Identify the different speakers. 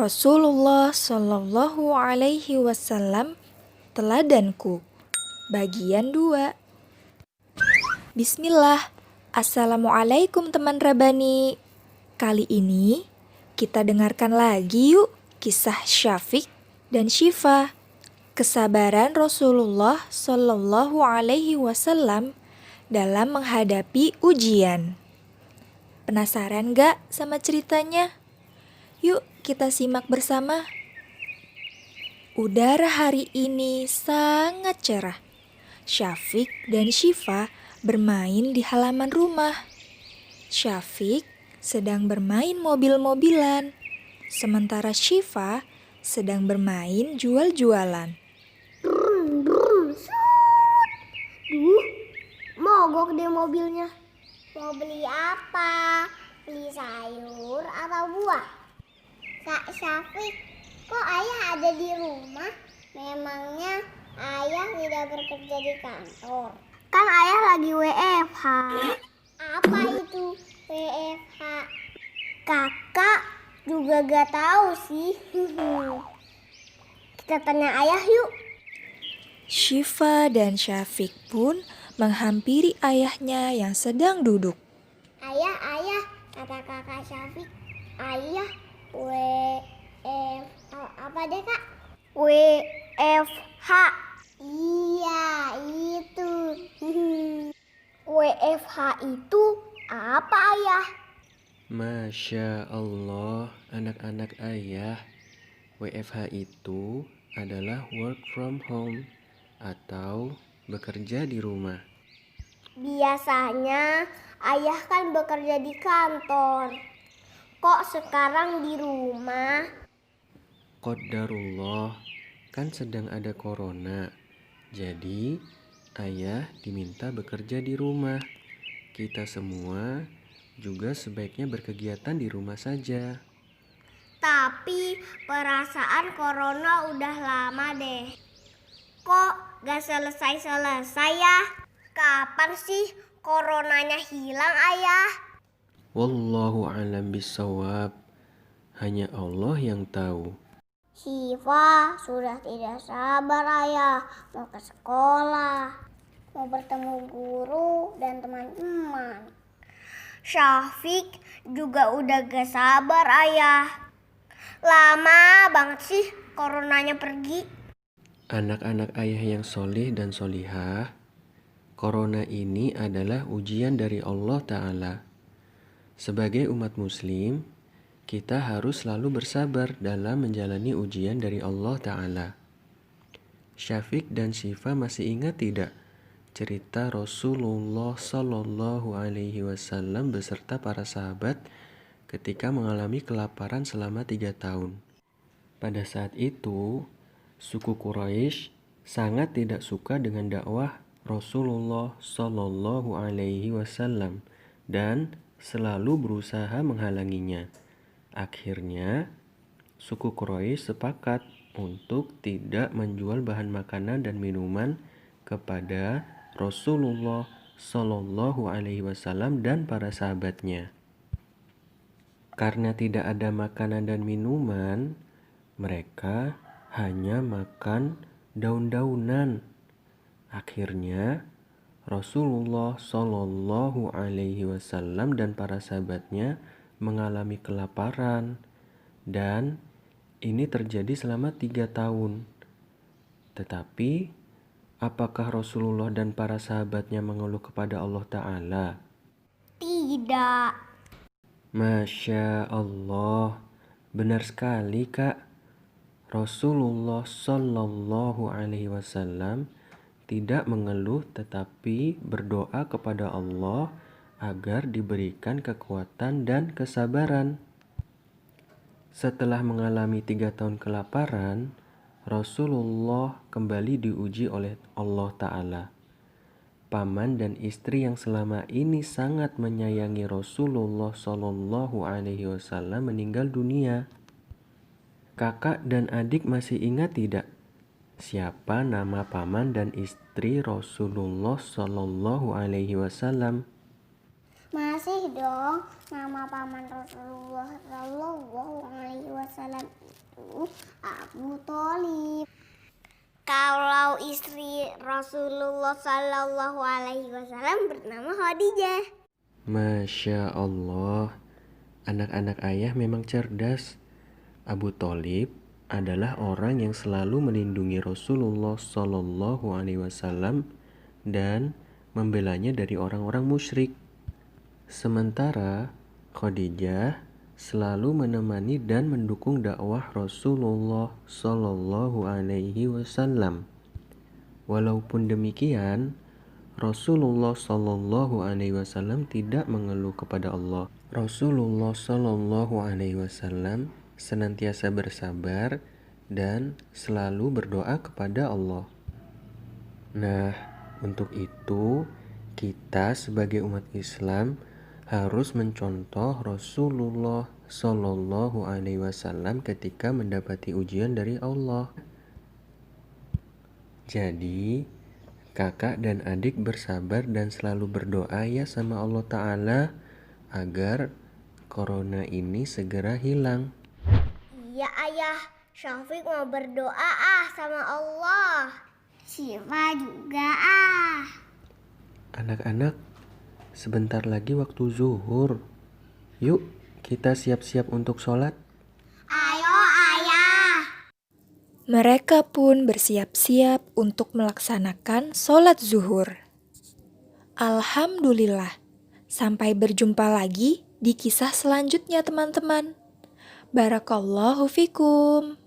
Speaker 1: Rasulullah Shallallahu Alaihi Wasallam, teladanku. Bagian 2. Bismillah. Assalamualaikum teman Rabani. Kali ini kita dengarkan lagi yuk kisah Syafiq dan Syifa. Kesabaran Rasulullah Shallallahu Alaihi Wasallam dalam menghadapi ujian. Penasaran gak sama ceritanya? Yuk kita simak bersama. Udara hari ini sangat cerah. Syafiq dan Syifa bermain di halaman rumah. Syafiq sedang bermain mobil-mobilan, sementara Syifa sedang bermain jual-jualan.
Speaker 2: Duh, mogok deh mobilnya. Mau beli apa? Beli sayur atau buah? Kak Syafiq, kok ayah ada di rumah? Memangnya ayah tidak bekerja di kantor? Kan ayah lagi WFH. Apa itu WFH? Kakak juga gak tahu sih. Kita tanya ayah yuk.
Speaker 1: Syifa dan Syafiq pun menghampiri ayahnya yang sedang duduk.
Speaker 2: Ayah, kata kakak Syafiq. Ayah, apa deh kak? WFH. Iya, itu. WFH itu apa ayah?
Speaker 3: Masya Allah, anak-anak ayah, WFH itu adalah work from home atau bekerja di rumah.
Speaker 2: Biasanya ayah kan bekerja di kantor. Kok sekarang di rumah?
Speaker 3: Qadarullah, kan sedang ada corona. Jadi, ayah diminta bekerja di rumah. Kita semua juga sebaiknya berkegiatan di rumah saja.
Speaker 2: Tapi perasaan corona udah lama deh. Kok gak selesai-selesai ya? Kapan sih coronanya hilang ayah?
Speaker 3: Wallahu a'lam bishawab. Hanya Allah yang tahu.
Speaker 2: Syifa sudah tidak sabar ayah mau ke sekolah, mau bertemu guru dan teman-teman. Syafiq juga udah gak sabar ayah. Lama banget sih coronanya pergi.
Speaker 3: Anak-anak ayah yang solih dan solihah, corona ini adalah ujian dari Allah Ta'ala. Sebagai umat muslim, kita harus selalu bersabar dalam menjalani ujian dari Allah Ta'ala. Syafiq dan Syifa masih ingat tidak cerita Rasulullah Shallallahu Alaihi Wasallam beserta para sahabat ketika mengalami kelaparan selama 3 tahun? Pada saat itu, suku Quraisy sangat tidak suka dengan dakwah Rasulullah Shallallahu Alaihi Wasallam dan selalu berusaha menghalanginya. Akhirnya, suku Quraisy sepakat untuk tidak menjual bahan makanan dan minuman kepada Rasulullah Shallallahu Alaihi Wasallam dan para sahabatnya. Karena tidak ada makanan dan minuman, mereka hanya makan daun-daunan. Akhirnya, Rasulullah Shallallahu Alaihi Wasallam dan para sahabatnya mengalami kelaparan, dan ini terjadi selama 3 tahun. Tetapi, apakah Rasulullah dan para sahabatnya mengeluh kepada Allah Ta'ala?
Speaker 2: Tidak.
Speaker 3: Masya Allah, benar sekali kak. Rasulullah Shallallahu Alaihi Wasallam tidak mengeluh tetapi berdoa kepada Allah agar diberikan kekuatan dan kesabaran. Setelah mengalami 3 tahun kelaparan, Rasulullah kembali diuji oleh Allah Ta'ala. Paman dan istri yang selama ini sangat menyayangi Rasulullah Shallallahu Alaihi Wasallam meninggal dunia. Kakak dan adik masih ingat tidak? Siapa nama paman dan istri Rasulullah Shallallahu Alaihi Wasallam?
Speaker 2: Masih dong, nama paman Rasulullah Shallallahu Alaihi Wasallam Wasallam itu Abu Thalib. Kalau istri Rasulullah Shallallahu Alaihi Wasallam bernama Khadijah.
Speaker 3: Masya Allah, anak-anak ayah memang cerdas. Abu Thalib adalah orang yang selalu melindungi Rasulullah Shallallahu Alaihi Wasallam dan membelanya dari orang-orang musyrik. Sementara Khadijah selalu menemani dan mendukung dakwah Rasulullah Shallallahu Alaihi Wasallam. Walaupun demikian, Rasulullah Shallallahu Alaihi Wasallam tidak mengeluh kepada Allah. Rasulullah Shallallahu Alaihi Wasallam senantiasa bersabar dan selalu berdoa kepada Allah. Nah, untuk itu kita sebagai umat Islam harus mencontoh Rasulullah Shallallahu Alaihi Wasallam ketika mendapati ujian dari Allah. Jadi, kakak dan adik bersabar dan selalu berdoa ya sama Allah Ta'ala agar corona ini segera hilang.
Speaker 2: Iya ayah, Syafiq mau berdoa sama Allah. Syifa juga
Speaker 3: Anak-anak, sebentar lagi waktu zuhur. Yuk, kita siap-siap untuk sholat.
Speaker 2: Ayo ayah.
Speaker 1: Mereka pun bersiap-siap untuk melaksanakan sholat zuhur. Alhamdulillah, sampai berjumpa lagi di kisah selanjutnya teman-teman. Barakallahu fikum.